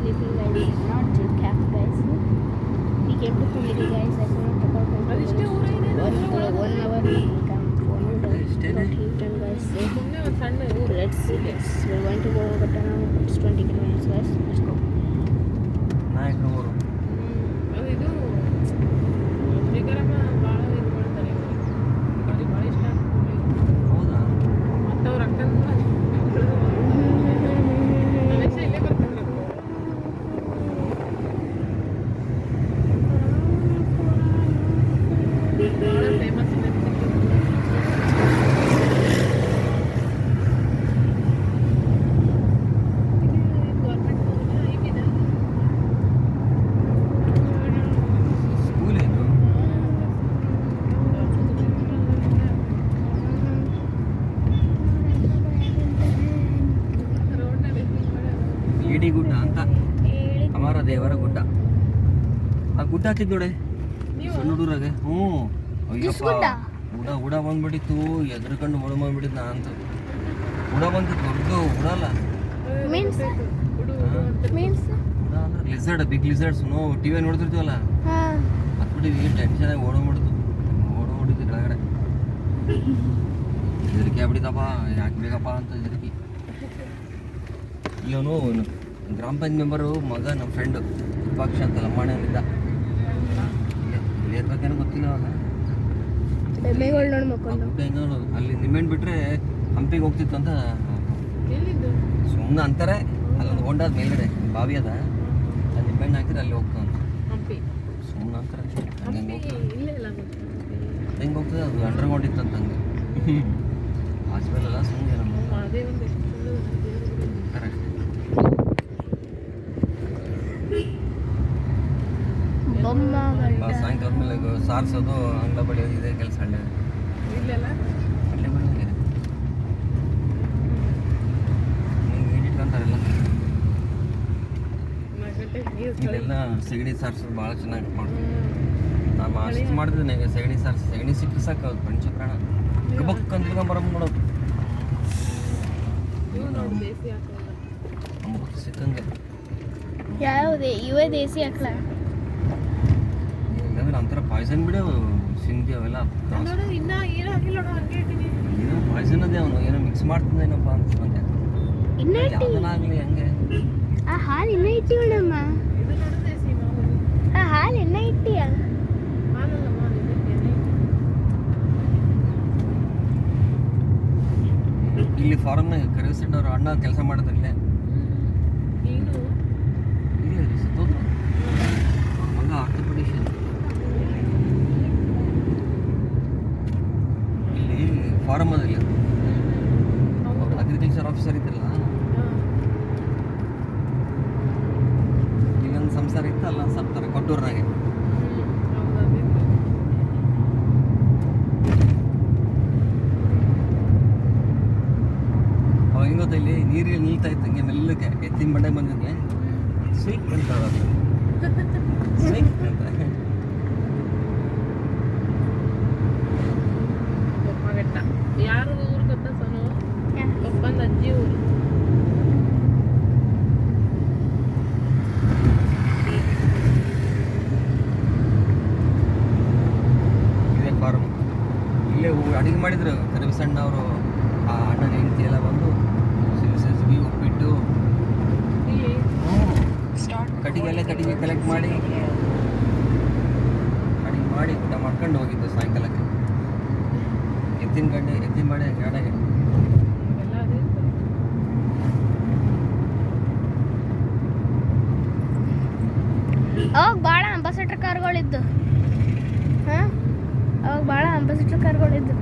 sleeping guys, not gym cap guys. We came to Kumiri guys. I couldn't talk about my one hour income. Not Hilton guys. Let's see guys. We're going to go, but now it's 20 kilometers guys. Let's go. ನಾಯಕನೂರು ಇದು ಶ್ರೀಕರಮ್ಮ ಭಾಳ ಇದು ಮಾಡ್ತಾರೆ ಅವ್ರಿಗೆ ಭಾಳ ಇಷ್ಟ ಆಗ್ತದೆ. ಹೌದಾ ಮತ್ತು ಅವ್ರ ಅಕ್ಕನ ರಮೇಶ ಇಲ್ಲೇ ಬರ್ತಾರೆ. ಭಾಳ ಫೇಮಸ್ ಇದೆ ಸ್ಕೂಲ್ ಏನು ಏಡಿ ಗುಡ್ಡ ಅಂತ ಅಮರ ದೇವರ ಗುಡ್ಡ. ಆ ಗುಡ್ಡ ಹತ್ತಿದ್ ನೋಡೆ ಸಣ್ಣ ಹುಡುಗರಾಗ. ಹ್ಞೂ ಅಯ್ಯಪ್ಪ ಉಡ ಬಂದ್ಬಿಟ್ಟಿತ್ತು, ಎದ್ರಕಂಡು ಹೊಡ ಬಂದ್ಬಿಟ್ಟಿದ್ದು ನಾ ಅಂತ. ಉಡ ಬಂದಿತ್ತು, ದೊಡ್ಡ ಉಡಲ್ಲ Means ಉಡ ಅಂದ್ರೆ ಲಿಸರ್ಡ್, ಬಿಗ್ ಲಿಸರ್ಡ್ಸ್. ನಾವು ಟಿವಿ ನೋಡ್ತಿರ್ತೀವಲ್ಲ ಹತ್ಬಿಟ್ಟಿದ್ವಿ, ಟೆನ್ಷನ್ ಆಗಿ ಓಡೋಡಿದ್ವಿ ಕೆಳಗಡೆ. ಹೆದರಿಕೆ ಆಗ್ಬಿಟ್ಟಿದ್ದಪ್ಪ, ಯಾಕೆ ಬೇಕಪ್ಪ ಅಂತ ಹೆದರಿಕೆ. ಇವನು ಗ್ರಾಮ ಪಂಚಾಯತ್ ಮೆಂಬರು ಮಗ, ನಮ್ಮ ಫ್ರೆಂಡು ವಿಪಾಕ್ಷ ಅಂತ ಲಂಬಾಣಿಯಲ್ಲಿದ್ದ. ಇಲ್ಲೇ ಇರ್ಬೇಕೇನೋ ಗೊತ್ತಿಲ್ಲ ಅವಾಗ. ಎಮ್ಮೆಗಳು ನೋಡಿ ಮಕ್ಕೊಂಡು ಗುಡ್ಡ ಹೆಂಗ ಅಲ್ಲಿ ನಿಮ್ಮೆಣ್ಣು ಬಿಟ್ರೆ ಹಂಪಿಗೆ ಹೋಗ್ತಿತ್ತು ಅಂತ ಎಲ್ಲಿದ್ದು ಸುಮ್ಮನೆ ಅಂತಾರೆ. ಅಲ್ಲೊಂದು ಹೊಂಡಾದ ಮೇಲ್ಗಡೆ ಬಾವಿ ಅದ, ಅಲ್ಲಿ ನಿಮ್ಮೆಣ್ಣು ಹಾಕಿದ್ರೆ ಅಲ್ಲಿ ಹೋಗ್ತಾವಂತ. ಹಂಪಿ ಸುಮ್ಮನೆ ಅಂತಾರೆ. ಹಂಗೆ ಹಂಪಿ ಹೋಗ್ತದೆ, ಇಲ್ಲೇ ಇಲ್ಲ ಗೊತ್ತಾ? ಹೆಂಗೆ ಹೋಗ್ತದೆ ಅದು ಅಂಡರ್ಗ್ರೌಂಡ್ ಇತ್ತಂತ ಹಂಗೆ. ಹಾಸ್ಪಿಟಲ್ ಸುಮ್ಮನೆ ನಮ್ಮ ಅದೇ ಒಂದು ಎಷ್ಟು ಚಂದ ದೇವ್ರ ಕರೆಕ್ಟ್. ಬೊಮ್ಮಗಳು ಸಾಯಂಕಾಲ ಮೇಲೆ ಸಾರಿಸೋದು, ಅಂಗ್ಲ ಬಡಿಯೋದು, ಇದೇ ಕೆಲಸ ಹಳ್ಳಿ ಇಲ್ಲೆಲ್ಲ ಹಳ್ಳಿ ಬಡಿಯೋದು. ನೀವು ಇಟ್ಕೊಂತಾರೆಲ್ಲ ನಾಗಟ್ಟೆ ನೀರು ಇಲ್ಲೆಲ್ಲ ಸಗಣಿ ಸಾರಿಸೋದು ಭಾಳ ಚೆನ್ನಾಗಿ ಮಾಡ್ತೀವಿ. ನಾನು ಅಷ್ಟು ಮಾಡಿದ್ರೆ ನನಗೆ ಸಗಣಿ ಸಾರಿಸಿ, ಸಗಣಿ ಸಿಕ್ಕಿ ಸಾಕು ಅದು ಪಂಚಪ್ರಾಣ. ಕಬಕ್ ಅಂತ ತಿಳ್ಕೊಂಬರಮ್ಮ ನೋಡೋದು. ಇವು ನೋಡಿ ದೇಸಿ ಹಾಕೋಲ್ಲ ನಮ್ಗೆ ಸಿಕ್ಕಂಗೆ ಯಾವುದೇ ಇವೇ ದೇಸಿ ಹಾಕ್ಲ ಇಲ್ಲಾಂದ್ರೆ ಒಂಥರ ಪಾಯ್ಸನ್ ಬಿಡು, ಸಿಂಧಿ ಅವೆಲ್ಲ ನೋಡು ಇನ್ನ ಏನು ಹಾಕಿಲ್ಲ ನೋಡು ಹಂಗೆ ಇಟ್ಟಿನಿ. ಏನೋ ಪಾಯ್ಸನ್ ಅದೇ, ಅವನು ಏನೋ ಮಿಕ್ಸ್ ಮಾಡ್ತಿದ್ದೇನಪ್ಪ ಅನ್ಸುತ್ತೆ. ಇನ್ನ ಇಟ್ಟಿ ಯಾವುದನ್ನಾಗಲಿ ಹಂಗೆ. ಆ ಹಾಲು ಇನ್ನ ಇಟ್ಟಿವಳಮ್ಮ. ಇದು ನೋಡು ದೇಸಿ ಮಾಮೂಲಿ ಆ ಹಾಲು ಇನ್ನ ಇಟ್ಟಿಯ ಹಾಲಲ್ಲಮ್ಮ ಇದಕ್ಕೆ ಇಲ್ಲಿ ಫಾರಮ್ನಾಗ ಕರಿಸಿಟ್ಟವ್ರು ಅಣ್ಣ ಕೆಲಸ ಮಾಡಿದ್ರೆ ಇಲ್ಲೇ ನೀನು ಇಲ್ಲೇ ರೀ ಸತ್ತೋದ್ರು. ಅವ್ರ ಮಗ ಆರ್ಥೋಪೆಡಿಷಿಯನ್. ಇಲ್ಲಿ ಫಾರಮ್ ಅದ, ಇಲ್ಲಿ ಅಗ್ರಿಕಲ್ಚರ್ ಆಫೀಸರ್ ಇದ್ರಲ್ಲ, ಇಲ್ಲೊಂದು ಸಂಸಾರ ಇತ್ತು, ಅಲ್ಲೊಂದು ಸಂಸಾರ ಕೊಟ್ಟೂರ್ನಾಗೆ. ಅವಾಗ ಹೆಂಗೆ ಗೊತ್ತಾ, ಇಲ್ಲಿ ನೀರಲ್ಲಿ ನಿಲ್ತಾ ಇತ್ತು ಹಿಂಗೆ ಮೆಲ್ಲಕ್ಕೆ, ಎತ್ತಿನ ಬಂಡೆ ಬಂದಿದ್ದೆ ಸ್ವೀಟ್ ಅಂತ ಹೇಳೋದು. ಸ್ವೀಟ್ ಅಂತ ಬೊಮ್ಮಘಟ್ಟ ಯಾರು ಊರು ಗೊತ್ತಾ ಸೋನು? ಒಪ್ಪಂದ ಅಜ್ಜಿ ಊರು. ಇದೇ ಫಾರ್ಮ್. ಇಲ್ಲೇ ಅಡುಗೆ ಮಾಡಿದ್ರು ಕರಿಬಸಣ್ಣ ಅವರು, ಆ ಅಣ್ಣನ ಹೆಂಡತಿ ಎಲ್ಲ ಬಂದು ಸಿಬಿ ಉಪ್ಪಿಟ್ಟು ಇಲ್ಲಿ ಕಟ್ಟಿಗೆ ಕಲೆಕ್ಟ್ ಮಾಡಿ ಅಡುಗೆ ಮಾಡಿ ಊಟ ಮಾಡ್ಕೊಂಡು ಹೋಗಿದ್ದು ಸಾಯಂಕಾಲಕ್ಕೆ. ಎತ್ತಿನ ಮಾಡಿ ಗಾಡಿಗೆ. ಎಲ್ಲ ಅದೇ ಇರ್ತದೆ. ಅವಾಗ ಭಾಳ ಅಂಬಾಸಿಡರ್ ಕಾರ್ಗಳಿದ್ದು. ಹಾಂ, ಅವಾಗ ಭಾಳ ಅಂಬಾಸಿಡರ್ ಕಾರ್ಗಳಿದ್ದು.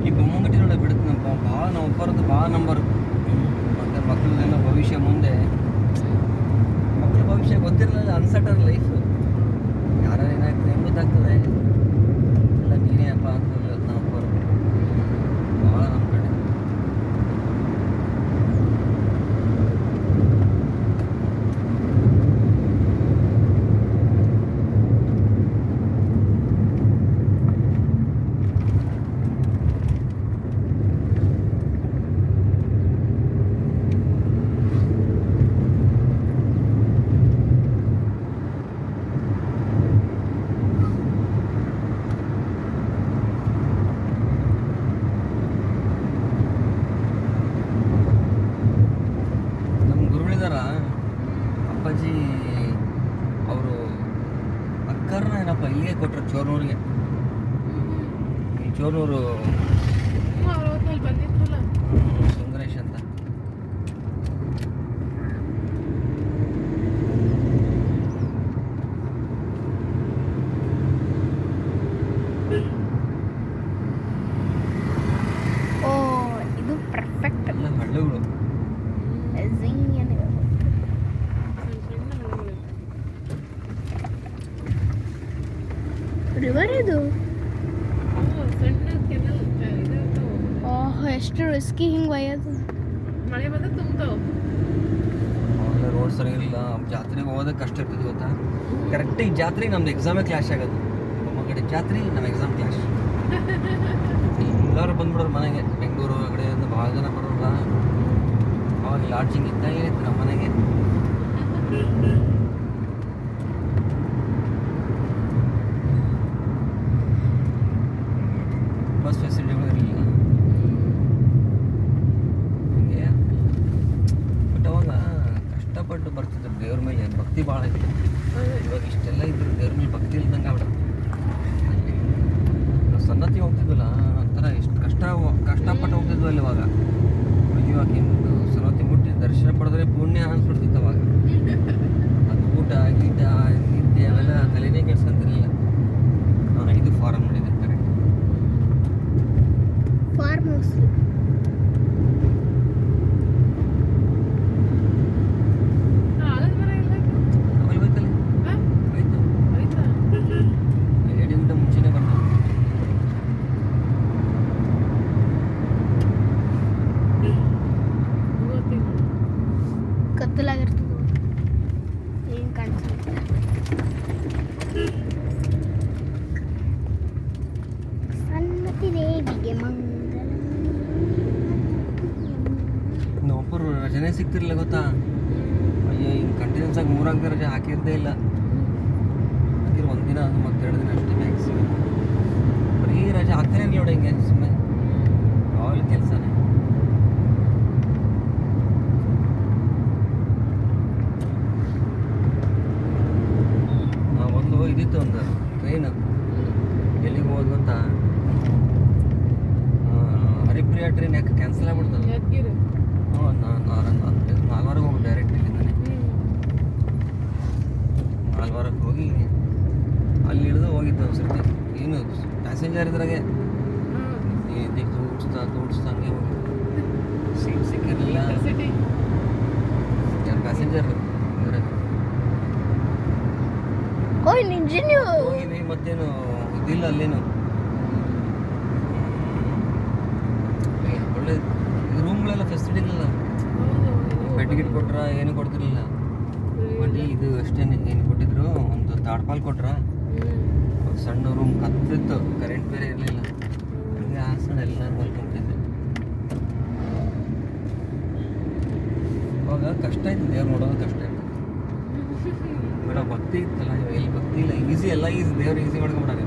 ಈ ಬೊಮ್ಮಗಟ್ಟಿ ನೋಡ ಬಿಡುತ್ತೆ ನಮ್ಮ ಭಾಳ ನಾವು ಒಬ್ಬರದ್ದು ಭಾಳ ನಂಬರು. ಮತ್ತು ಮಕ್ಕಳದೆಲ್ಲ ಭವಿಷ್ಯ ಮುಂದೆ, ಮಕ್ಕಳ ಭವಿಷ್ಯ ಗೊತ್ತಿರಲಿಲ್ಲ, ಅನ್ಸರ್ಟನ್ ಲೈಫ್. ಯಾರು ಏನಾಗ್ತದೆ ಹೆಂಗೆ ಗೊತ್ತಾಗ್ತದೆ, ಎಲ್ಲ ನೀನೇ ಅಪ್ಪ ಅಂತ ನಾವು ಒಬ್ಬರು ಭಾಳ ನಮ್ಮ ಕಡೆ. ಅಲ್ಲಪ್ಪ, ಇಲ್ಲಿಗೆ ಕೊಟ್ಟರು ಚೋರ್ನೂರಿಗೆ. ಈ ಚೋರ್ನೂರು ಅವ್ರ ಹೊತ್ತಲ್ಲಿ ಬಂದಿದ್ರಲ್ಲ. ಸುಂದರೇಶ್ ಅಂತ. ಓ ಇದು ಪರ್ಫೆಕ್ಟ್. ಎಲ್ಲ ಹಳ್ಳಿಗಳು. ಜಿಂಗ್ ಅಂತ ಸಣ್ಣ ಹಳ್ಳಿಗಳು. ರಿವರ್ ಇದು. ಸಣ್ಣ ಕೆನಲ್ ಇದಾಗ್ತಾವ. ಓಹ್ ಎಷ್ಟು ರಿಸ್ಕಿ ಹಿಂಗೆ ಒಯ್ಯೋದು. ಮಳೆ ಬಂದ್ರೆ ತುಂಬ್ತಾವ. ಅವೆಲ್ಲ ರೋಡ್ ಸರಿ ಇರಲಿಲ್ಲ. ಜಾತ್ರೆಗೆ ಹೋಗೋದಕ್ಕೆ ಕಷ್ಟ ಇರ್ತದೆ ಗೊತ್ತಾ. ಕರೆಕ್ಟಾಗಿ ಜಾತ್ರೆಗೆ ನಮ್ದು ಎಕ್ಸಾಮೇ ಕ್ಲಾಶ್ ಆಗೋದು. ನಮ್ಮ ಕಡೆ ಜಾತ್ರೆ, ನಮ್ಮ ಎಕ್ಸಾಮ್ ಕ್ಲಾಶ್. ಎಲ್ಲರೂ ಬಂದ್ಬಿಡೋರು ಮನೆಗೆ. ಬೆಂಗಳೂರು ಕಡೆಯಿಂದ ಭಾಳ ಜನ ಬರೋಲ್ಲ. ಅವಾಗ ಲಾಡ್ಜಿಂಗ್ ಇದ್ದಾಗಿತ್ತು ನಮ್ಮ ಮನೆಗೆ. ಬಸ್ ಫೆಸಿಲಿಟಿಗಳು ಇರಲಿಲ್ಲ. ಹಿಂಗೆ ಬಟ್ ಅವಾಗ ಕಷ್ಟಪಟ್ಟು ಬರ್ತಿದ್ರು. ದೇವ್ರ ಮೇಲೆ ಭಕ್ತಿ ಭಾಳ ಇತ್ತು. ಇವಾಗ ಇಷ್ಟೆಲ್ಲ ಇದ್ರು ದೇವ್ರ ಮೇಲೆ ಭಕ್ತಿ ಇಲ್ದಂಗೆ ಆಗ್ಬಿಡುತ್ತೆ. ನಾವು ಸನ್ನತಿ ಹೋಗ್ತಿದ್ವಲ್ಲ, ಒಂಥರ ಎಷ್ಟು ಕಷ್ಟಪಟ್ಟು ಹೋಗ್ತಿದ್ವು ಅಲ್ಲಿ. ಇವಾಗ ಇವಾಗ ಹಿಂಗೆ ಸನ್ನತಿ ಮುಟ್ಟಿ ದರ್ಶನ ಪಡೆದ್ರೆ ಪುಣ್ಯ ಅನ್ಸ್ಬಿಡ್ತಿತ್ತು ಅವಾಗ. ಅದು ಊಟ ಗೀಟ ನಿದ್ದೆ ಅವೆಲ್ಲ ತಲೆನೇ ಕೆಡ್ಸ್ಕೊಂತಿರ್ಲಿಲ್ಲ. ನಾನು 5 ಫಾರಮ್ ಮಾಡಿದೆ ಕರೆಕ್ಟ್. Farm house. ಆಗದ್ ಬರ ಇಲ್ಲ. ಆಮೇಲೆ ಹೋಯ್ತಲ್ಲ ಹೋಯ್ತು. ಆಯ್ತಾ? 2 ಗಂಟೆ ಮುಂಚೆನೇ ಬಂತು. ಗೊತ್ತಿಲ್ಲ. ಕತ್ತಲಾಗಿರ್ತದೆ ಏನು ಕಾಣಿಸುತ್ತೆ. ಸನ್ನತಿ ದೇವಿಗೆ ಮಂಗಲ. ಒಬ್ಬರು ರಜೆನೇ ಸಿಗ್ತಿರ್ಲಿಲ್ಲ ಗೊತ್ತಾ. ಅಯ್ಯೋ ಹಿಂಗೆ ಕಂಟಿನ್ಯೂಸ್ ಆಗಿ 3 ರಜೆ ಹಾಕಿರದೇ ಇಲ್ಲ. ಹಾಕಿರೋ ಒಂದಿನ ಅದು ಮತ್ತೆ 2 ದಿನ ಅಷ್ಟೇ ಮ್ಯಾಕ್ಸಿಮಮ್. ಬರೀ ರಜೆ ಹಾಕ್ತಾನೆ ಇರಲಿ ನೋಡಿ ಹಿಂಗೆ ಸುಮ್ಮನೆ ಯಾವಾಗಲೂ ಕೆಲಸನೇ. ಒಂದು ಇದಿತ್ತು, ಒಂದು ಟ್ರೈನು ಎಲ್ಲಿಗೆ ಹೋದ್ ಗೊತ್ತಾ. ಹರಿಪ್ರಿಯಾ ಟ್ರೈನ್ ಯಾಕೆ ಕ್ಯಾನ್ಸಲ್ ಆಗ್ಬಿಡ್ತದೆ. ಯಾದಗಿರಿ. ಹ್ಞೂ, ನಾಲ್ವಾರಕ್ಕೆ ಹೋಗಿ ಡೈರೆಕ್ಟ್ ಇಲ್ಲಿಂದಾನೆ. ನಾಲ್ವಾರಕ್ಕೆ ಹೋಗಿ ಅಲ್ಲಿ ಹಿಡಿದು ಹೋಗಿದ್ದು ಒಂದು ಸರ್ತಿ. ಏನು ಪ್ಯಾಸೆಂಜರ್ ಇದ್ರಾಗೆ ತೋಡಿಸ್ತಾ ಹಂಗೆ ಹೋಗಿ ಸೀಟ್ ಸಿಕ್ಕಿರಲಿಲ್ಲ. ಸಿಟಿ. ಯಾರು ಪ್ಯಾಸೆಂಜರ್ ಇದ್ರಾಗೆ ಓಯ್ ನಿಜ ನೀವು ಹೋಗಿದ್ವಿ. ಮತ್ತೇನು ಇದಿಲ್ಲ ಅಲ್ಲೇನು. ಒಳ್ಳೆ ರೂಮ್ಗಳೆಲ್ಲ ಫೆಸಿಲಿಟಿ ಇಲ್ಲ. ಬೆಡ್ ಗಿಟ್ ಕೊಟ್ರ ಏನು ಕೊಡ್ತಿರ್ಲಿಲ್ಲ. ಬಟ್ ಇದು ಅಷ್ಟೇ ಏನು ಕೊಟ್ಟಿದ್ರು, ಒಂದು ತಾಡ್ಪಾಲ್ ಕೊಟ್ರ. ಒಂದು ಸಣ್ಣ ರೂಮ್ ಕತ್ತಿತ್ತು, ಕರೆಂಟ್ ಬೇರೆ ಇರಲಿಲ್ಲ. ಹಂಗೆ ಹಾಸನ ಎಲ್ಲ ಮಲ್ಕೊಂತಿದ್ದೆ. ಅವಾಗ ಕಷ್ಟ ಇತ್ತು, ದೇವ್ರು ನೋಡೋದು ಕಷ್ಟ ಇತ್ತು. ಬಟ್ ಭಕ್ತಿ ಇತ್ತಲ್ಲ, ಎಲ್ಲಿ ಭಕ್ತಿ ಇಲ್ಲ. ಈಸಿ ಎಲ್ಲ ಈಸಿ, ದೇವ್ರು ಈಸಿ ಮಾಡ್ಕೊಂಬಿಡಾಗ.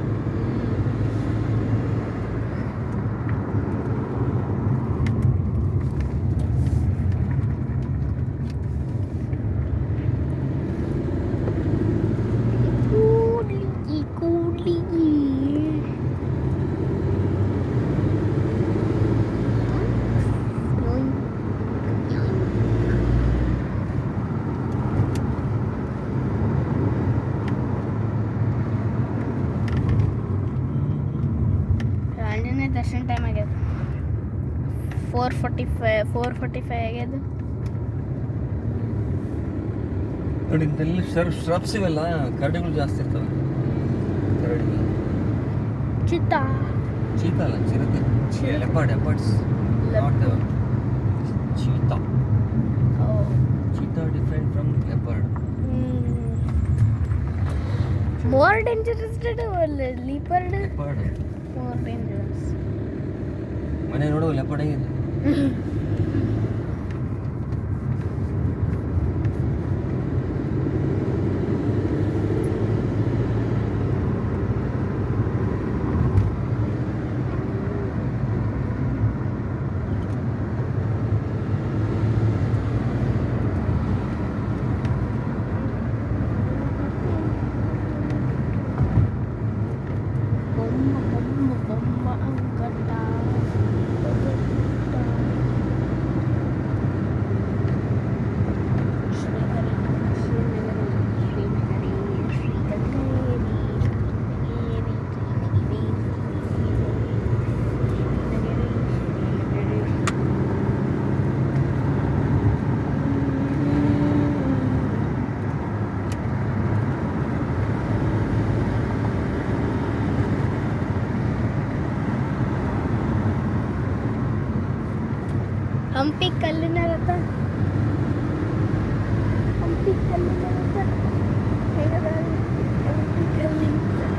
ಕೂಡ್ಲಿ ಆಂಜನೇಯ ದರ್ಶನ ಟೈಮ್ ಆಗ್ಯದ. 4:45 ಆಗ್ಯದ. ನೋಡಿ ಇಂಥಲ್ಲಿ ಶ್ರಬ್ಸ್ ಇವೆಲ್ಲ ಕರಡಿಗಳು ಜಾಸ್ತಿ ಇರ್ತವೆ. ಕರಡಿ, ಚಿತ್ತಾ ಚೀತಾ ಅಲ್ಲ, ಚಿರತೆ. Leopards not cheetah. Cheetah different from leopard. More dangerous leopard. Leopard more dangerous. ಮನೆ ನೋಡು ಲೆಪರ್ಡ್ ಹೆಂಗಿದೆ. ಹಂಪಿ ಕಲ್ಲಿನ ರಥ ಹಂಪಿ ಕಲ್ಲಿನ ರಥ ಹೇಗದ ಹಂಪಿ ಕಲ್ಲಿನ ರಥ.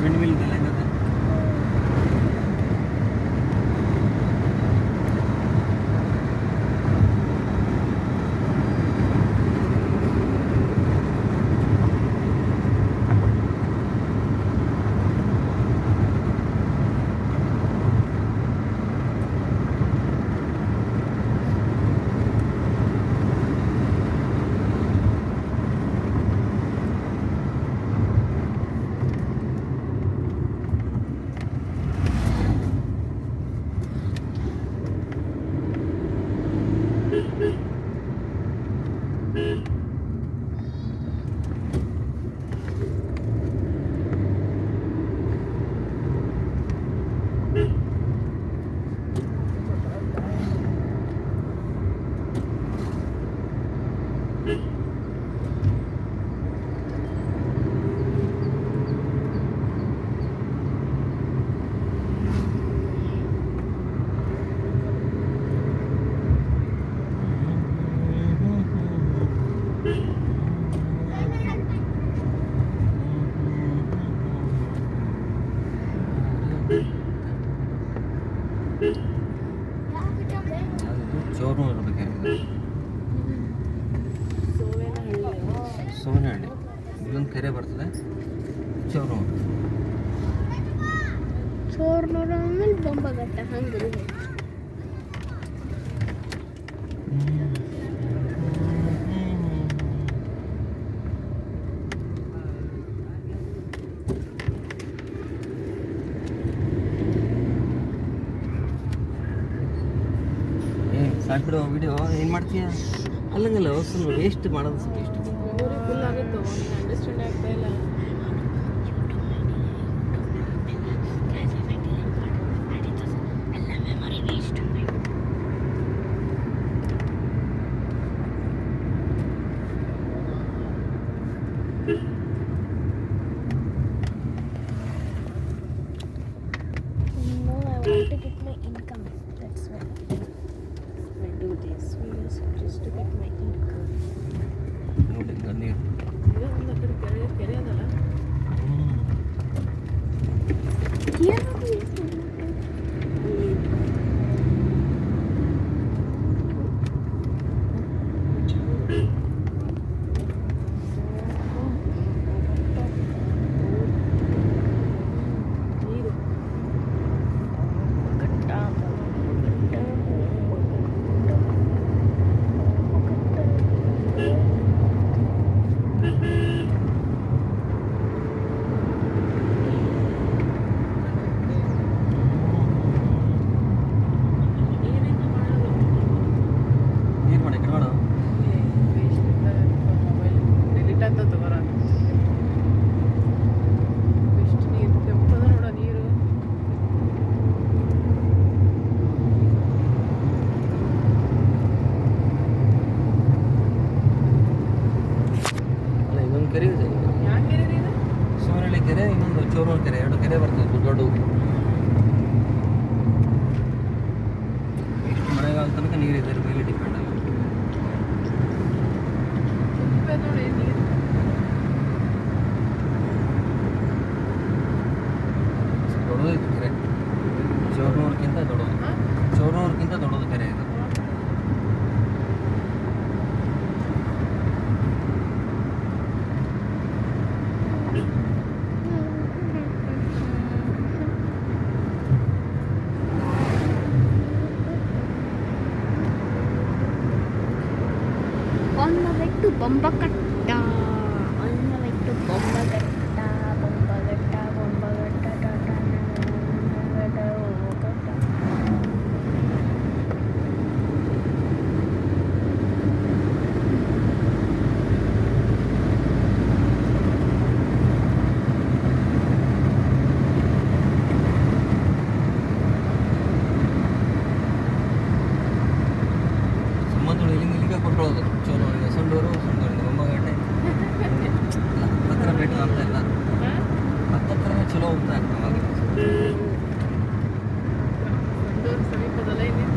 ವಿಂಡ್ಮಿಲ್ ಇದೆಲ್ಲ ಇದ್ದದೆ. ಚೋರು ಇರಬೇಕಾಗಿದೆ. ಸೋವನಹಳ್ಳಿ ಇಲ್ಲೊಂದು ಕೆರೆ ಬರ್ತದೆ, ಚೋರು. ಚೋರ್ನೂರು ಆಮೇಲೆ ಬೊಂಬಘಟ್ಟ ಹಂಗೆ. ಸಾಕ್ಬಿಡು ವಿಡಿಯೋ ಏನು ಮಾಡ್ತೀಯ? ಅಲ್ಲಂಗಲ್ಲ ಸುಮ್ಮನೆ ವೇಸ್ಟ್ ಮಾಡೋದು ಸ್ವಲ್ಪ ಇಷ್ಟು ಫುಲ್ ಆಗುತ್ತೋ, ನೀನು ಅಂಡರ್ಸ್ಟ್ಯಾಂಡ್ ಆಗ್ತಾ ಇಲ್ಲ. No, I want to get my income. That's why I do this videos just to get my income. ನೋಡಿ ನೀರು. ಇದು ಒಂದು ಆ ಕಡೆ ಕೆರೆ ಅದಲ್ಲ. ನೀರು ನೀರಿಂದ ಮಾಡೋದು. ನೀರು ಮಾಡಿ ಕಡೆ ಮಾಡು. ಮೊಬೈಲ್ ಡಿಲೀಟ್ ಆಗ್ತದೆ ಬರ. ಎಷ್ಟು ನೀರು ಕೆಂಪದ ನೋಡ ನೀರು. ಅಲ್ಲ ಇನ್ನೊಂದು ಕೆರೆ ಇದೆ. ಯಾಕೆ ಕೆರೆ ಇದು? ಸೋವನಹಳ್ಳಿ ಕೆರೆ, ಇನ್ನೊಂದು ಚೋರೂರು ಕೆರೆ, ಎರಡು ಕೆರೆ ಬರ್ತದೆ ದೊಡ್ಡ. ಎಷ್ಟು ಮಳೆಗಾಲ ತನಕ ನೀರಿದೆ, ಇದ್ರ ಮೇಲೆ ಡಿಪೆಂಡ್ ಆಗುತ್ತೆ. ಕೆಂಪೆ ನೋಡಿ ನೀರು. ದೊಡ್ಡದೈತೆ ಕೆರೆ, ಚೋರೂರ್ಗಿಂತ ದೊಡ್ಡದು. ಹಾಂ ಚೋರೂರ್ಗಿಂತ ದೊಡ್ಡದು ಕೆರೆ ಇದು. On the way to Bombakatta. On the way to Bombakatta. Bombakatta, Bombakatta, Tata, Bombakatta. ಚೋಲೂರಿಂದ Sandur, ಸೊಂಡೂರಿಂದ ಬೊಮ್ಮಗಟ್ಟೆ ಹತ್ತಿರ ಬೆಟ್ಟ ಅಂತ ಇಲ್ಲ, ಹತ್ತಿರನೇ ಚಲೋ ಹೋಗ್ತಾ ಇರ್ತಾವೆ ಅವಾಗ. ಸಂಡೂರು ಸಮೀಪದಲ್ಲ ಇನ್ನೇನು.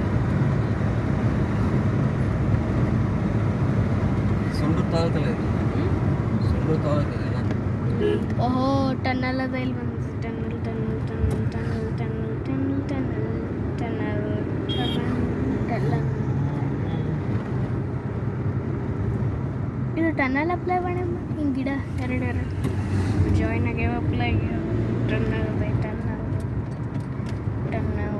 ಸೊಂಡೂರು ತಾಲೂಕಲ್ಲ ಇದು, ಸೊಂಡೂರು ತಾಲೂಕು ಇದೆಲ್ಲ. ಓಹೋ ಟನ್ನಲ್ ಅದ ಇಲ್ಲಿ ಬಂದು tunnel tunnel tunnel tunnel tunnel tunnel tunnel tunnel tunnel ಇದು ಟನ್ನಲ್ ಅಪ್ಲೈ ಮಾಡಮ್ಮ ಹಿಂಗೆ ಗಿಡ ಎರಡು ಜಾಯ್ನ್ ಆಗ್ಯಾವ ಅಪ್ಲೈ ಟನ್ನಲ್ ಅದ ಟನ್ನಲ್ ಟನ್ನಲ್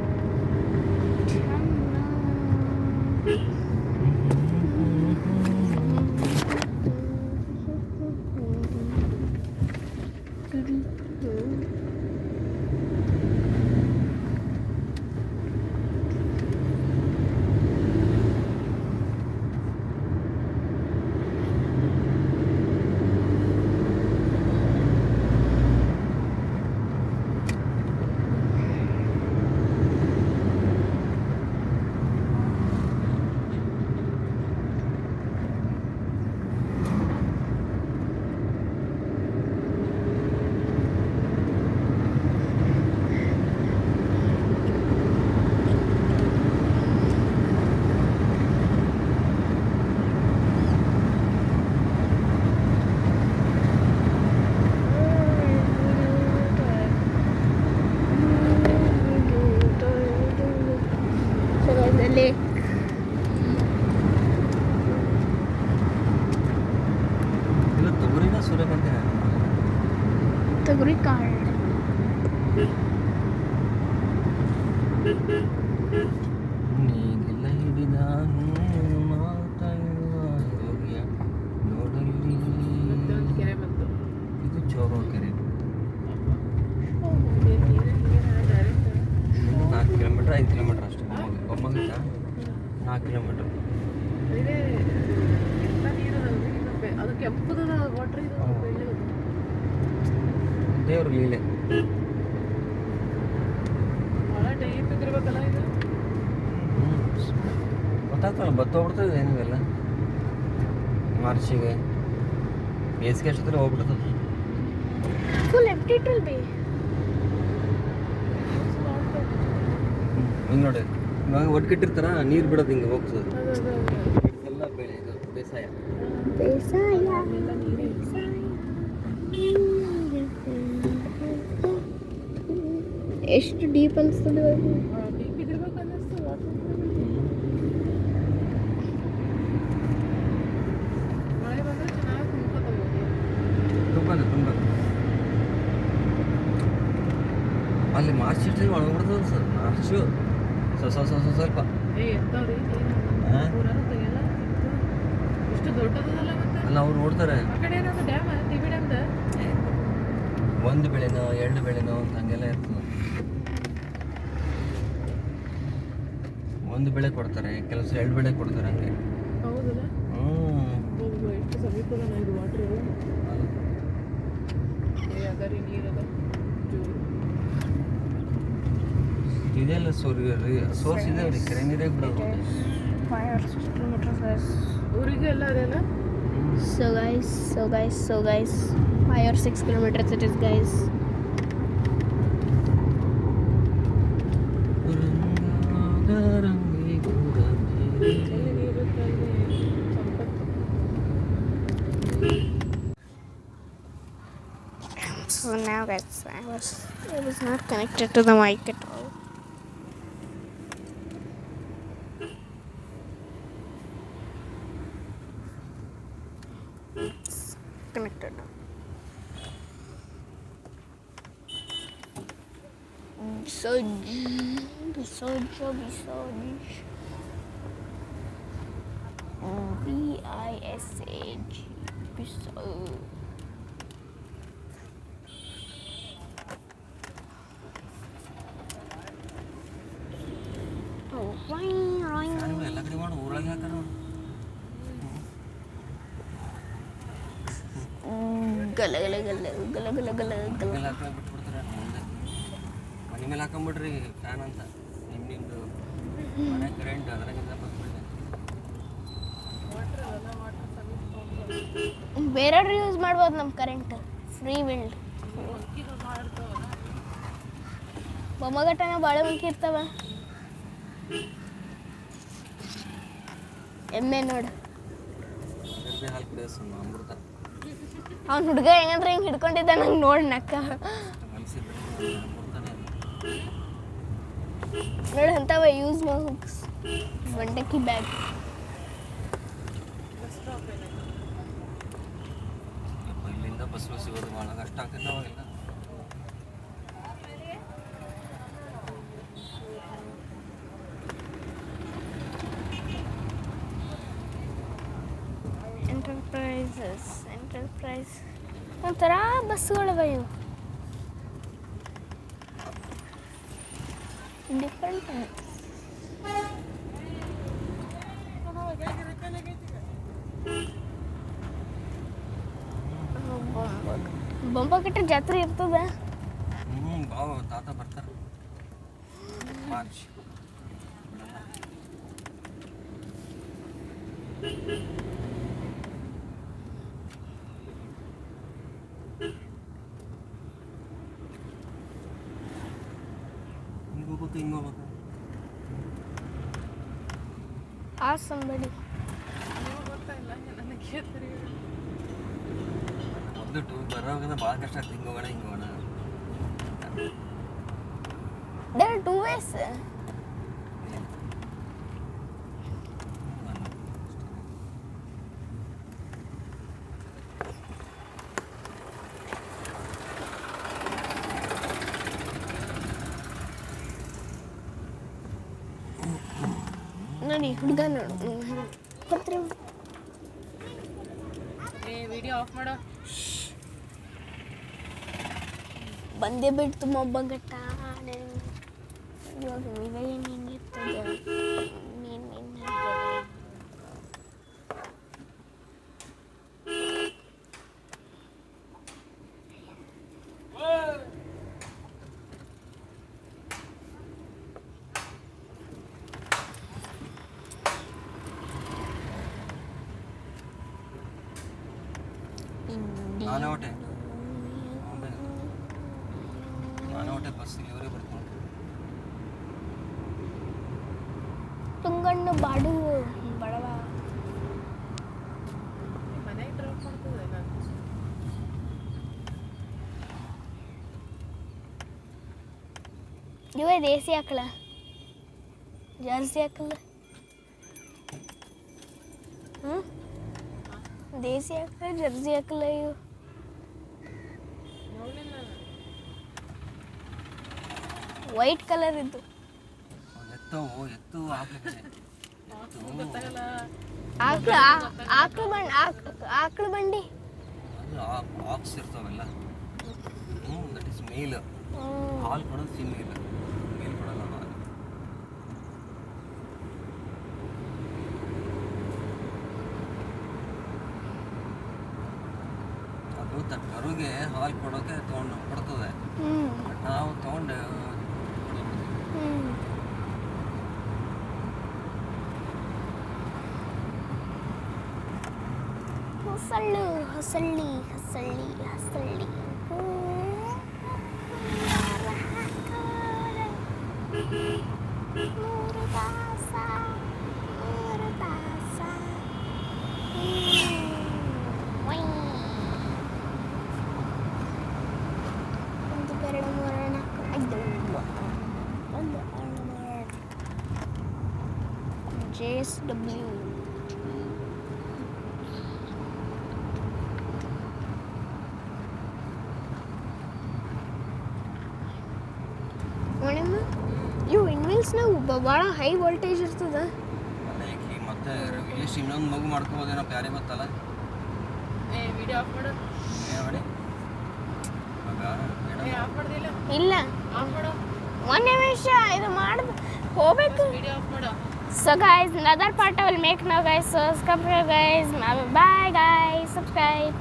ಇಲ್ಲ ತೊಗರಿನ ಸೂರ್ಯಕಾಂತಿನ ತೊಗರಿ ಕಾಳು ನೀಗಿಲ್ಲ ಹಿಡಿದಾನು ಮಾತಾಡುವ ಯೋಗ್ಯ ನೋಡಲ್ಲಿ. ಮತ್ತೆ ಒಂದು ಕೆರೆ ಬಂತು. ಇದು ಚೋರೋಡ್ ಕೆರೆ. ಡೈರೆಕ್ಟ್ 4 ಕಿಲೋಮೀಟ್ರ್ 5 ಕಿಲೋಮೀಟ್ರ್ ಅಷ್ಟೇ. ಬೊಮ್ಮಗಿಂದ 4 ಕಿಲೋಮೀಟ್ರ್. ಇದೇ ಎಂತ ನೀರದಲ್ರಿ ಇದು ಅದು ಕೆಂಪುದ ವಾಟ್ರ್ ಇದು ಬೆಳ್ಳದು. ದೇವ್ರ ಲೀಲೆ. ಭಾಳ ಡೀಪ್ ಇದ್ದಿರ್ಬೇಕಲ್ಲ ಇದು. ಗೊತ್ತಾಗ್ತಲ್ಲ ಬತ್ತ ಹೋಗ್ಬಿಡ್ತದೆ ಏನಿವೆಲ್ಲ ಮಾರ್ಚಿಗೆ ಬೇಸಿಗೆ ಅಷ್ಟೊತ್ತಿಗೆ ಹೋಗ್ಬಿಡ್ತದೆ. ಫುಲ್ ಎಂಪ್ಟಿ ಇಟ್ಟಲ್ ಬಿ ಹಿಂಗೆ ನೋಡಿ ಇವಾಗ ಒಟ್ಕಿಟ್ಟಿರ್ತಾರ ನೀರು ಬಿಡೋದು ಹಿಂಗೆ ಹೋಗ್ತದೆ. ಅದು ಎಲ್ಲ ಬೆಳೆ ಇದು ಬೇಸಾಯ. ಬೇಸಾಯ ಎಲ್ಲ ನೀರೇ. ಎಷ್ಟು ಡೀಪ್ ಅನಿಸ್ತದೆ ಡೀಪ್ ಇದಿರ್ಬೇಕು ಅನ್ನಿಸ್ತು ವಾಟ್ರ್. ಮಳೆ ಬಂದರೆ ಚೆನ್ನಾಗಿ ತುಂಬ್ಕೊತಬೋದು. ತುಂಬ ಅಲ್ಲಿ ಮಾರ್ಚ್ ಇಟ್ಟಿಗೆ ಒಳಗ್ಬಿಡ್ತದೆ ಸರ್. ಮಾರ್ಚು ಸ್ವಲ್ಪ ಎತ್ತವ್ರಿ ಹಾ? ಊರನ್ನು ತೆಗೆಯಲ್ಲ ಇಷ್ಟು ದೊಡ್ಡದಲ್ಲ ಮತ್ತೆ. ಅಲ್ಲ ಅವ್ರು ನೋಡ್ತಾರೆ ಆ ಕಡೆ ಏನಾದ್ರು ಡ್ಯಾಮ್ ಟಿ ಬಿ ಡ್ಯಾಮ್ದ ಒಂದು ಬೆಳೆನೋ 2 ಬೆಳೆನೋ ಅಂತ ಹಂಗೆಲ್ಲ ಇರ್ತದೆ. ಒಂದು ಬೆಳೆ ಕೊಡ್ತಾರೆ, ಕೆಲಸ 2 ಬೆಳೆ ಕೊಡ್ತಾರೆ ಹಂಗೆ. ಹೌದಲ್ಲ. ಎಷ್ಟು ಸಮೀಪದ ಇದು ವಾಟ್ರ್ ಅದರಿ ನೀರದ ಜೋರು. ಇದೆಲ್ಲ ಸೋರ್ಸ್ ಇದೆ ಅವ್ರಿಗೆ ಕೆರೆ ನೀರೇ ಬಿಡೋದು. 5 or 6 kilometers guys. ಊರಿಗೆ ಎಲ್ಲ ಅದೆಲ್ಲ So guys 5 or 6 kilometers it is guys. ಎಲ್ಲಿ ನೀರುತ್ತೆ ಅಲ್ಲಿ ಸಂಪತ್ತು. So now guys I was not connected to the mic at all. It's connected now. BISAG Bisog. Oh, ring. ಎಲ್ಲ ಕಡೆ ಮಾಡಿ ಊರಾಗೆ ಹಾಕಾರ Gala gala gala gala gala gala gala. ಮೇಲೆ ಹಾಕಿ ಬಿಟ್ಬಿಡ್ತಾರೆ ಮುಂದೆ. ಮನೆ ಮೇಲೆ ಹಾಕೊಂಬಿಡ್ರಿ ಫ್ಯಾನ್ ಅಂತ. ನಿಮ್ದು ಮನೆ ಕರೆಂಟ್ ಅದ್ರಾಗಿಂದ ಬಂದ್ಬಿಡ್ರಿ. ವಾಟ್ರ್ ಅಲ್ಲ ಬೇರೆಯವ್ರು ಯೂಸ್ ಮಾಡ್ಬೋದು ನಮ್ಮ ಕರೆಂಟ್ ಫ್ರೀ ವಿಲ್ಡ್ ಬೊಮ್ಮಗಟ್ಟನ ಭಾಳ ಮಂಕಿ ಇರ್ತಾವ ಎಮ್ಮೆ ನೋಡು ಹಾಲು ಕುಡಿಯೋದು ಅಮೃತ ಅವ್ನು ಹುಡುಗ ಹೆಂಗಂದ್ರೆ ಹಿಂಗೆ ಹಿಡ್ಕೊಂಡಿದ್ದ ನಂಗೆ ನೋಡಿ ನಕ್ಕ ಅನಿಸಿದ್ರೆ ಅಮೃತನೇ ನೋಡಿ ಅಂಥವ ಯೂಸ್ ಹುಕ್ಸ್ ಬಂಡಕ್ಕಿ ಬ್ಯಾಗ್ ಇಲ್ಲಿಂದ ಬಸ್ಸು ಸಿಗೋದು ಭಾಳ ಕಷ್ಟ ಆಗ್ತದೆ ಅವಾಗೆಲ್ಲ ಎಂಟರ್ಪ್ರೈಸ್ ಒಂಥರ ಬಸ್ಸುಗಳವ ಇವು ಡಿಫ್ರೆಂಟ್ ಬೊಂಬಕಟ್ಟ ಜಾತ್ರೆ ಇರ್ತದ ಭಾವ ತಾತ ಬರ್ತಾರೆ ಮಾರ್ಚ್ ಹಿಂಗೆ ಹೋಗ್ಬೇಕು ಆ ಸಂಬಡಿ ಮೊದಲು ಬರೋವಾಗ ಭಾಳ ಕಷ್ಟ ಆಗ್ತದೆ ಹಿಂಗೆ ಹೋಗೋಣ there are two ways ನೋಡಿ ಹುಡುಗ ನೋಡು ಬರ್ತೀರಿ ವಿಡಿಯೋ ಆಫ್ ಮಾಡೋ ಬಂದೇ ಬಿಡ್ತು ಮೊಬ್ಬಗಟ್ಟ ಇವಾಗ ನೀವೇ ಹಿಂಗಿರ್ತದೆ ನಾನೇ ಹೊಟ್ಟೆ ಬಸ್ಸಿಗೆ ಇವರೇ ಬರ್ತಾರೆ ತುಂಗಣ್ಣ ಬಾಡು ಬಡವ ಮನೆಗೆ ಡ್ರಾಪ್ ಮಾಡ್ತದೆ ನಾನು ಇವೇ ದೇಸಿ ಆಕಳ ಜರ್ಸಿ ಆಕಳ ದೇಸಿ ಆಕಳ ಜರ್ಸಿ ಆಕಳ ಇವು ವೈಟ್ ಕಲರ್ ಇದ್ದು ಎತ್ತು ಹಾಕ್ಲಿಕ್ಕೆ ಆಕಳ ಬಂಡಿ ಅದು ಆಕ್ಸ್ ಇರ್ತಾವೆಲ್ಲ ದಟ್ ಇಸ್ ಮೇಲ್ ಹಾಲು ಕೊಡೋದು ಫಿಮೇಲ್ ಮೇಲ್ ಕೊಡಲ್ಲ ಹಾಲು ಅದು ಕರುಗೆ ಹಾಲು ಕೊಡೋಕೆ ಕೊಡ್ತದೆ ನಾವು ತೊಗೊಂಡು ಹೊಸಳ್ಳು ಹೊಸಳ್ಳಿ ಹೊಸಳ್ಳಿ ಹೊಸಳ್ಳಿ ಮೂರು ತಾಸ ಒಂದು ಎರಡು ಮೂರು ನಾಲ್ಕು ಐದು ಒಂದು JSW ಇವು ಇನ್ವಿಲ್ಸ್ನಾಗ ಭಾಳ ಹೈ ವೋಲ್ಟೇಜ್ ಇರ್ತದ ಮತ್ತೆ ಎಷ್ಟು ಇನ್ನೊಂದು ಮಗು ಮಾಡ್ಕೋಬೋದೇನೋ ಪ್ಯಾರೆ ಗೊತ್ತಲ್ಲ ವಿಡಿಯೋ ಆಫ್ ಮಾಡು ಆಫ್ ಮಾಡ್ದಿಲ್ಲ ಇಲ್ಲ ಆಫ್ ಮಾಡು ಒಂದು ನಿಮಿಷ ಇದು ಮಾಡ್ದು ಹೋಗ್ಬೇಕು ವಿಡಿಯೋ ಆಫ್ ಮಾಡು So guys, another part I will make now guys, so subscribe guys, bye guys, subscribe.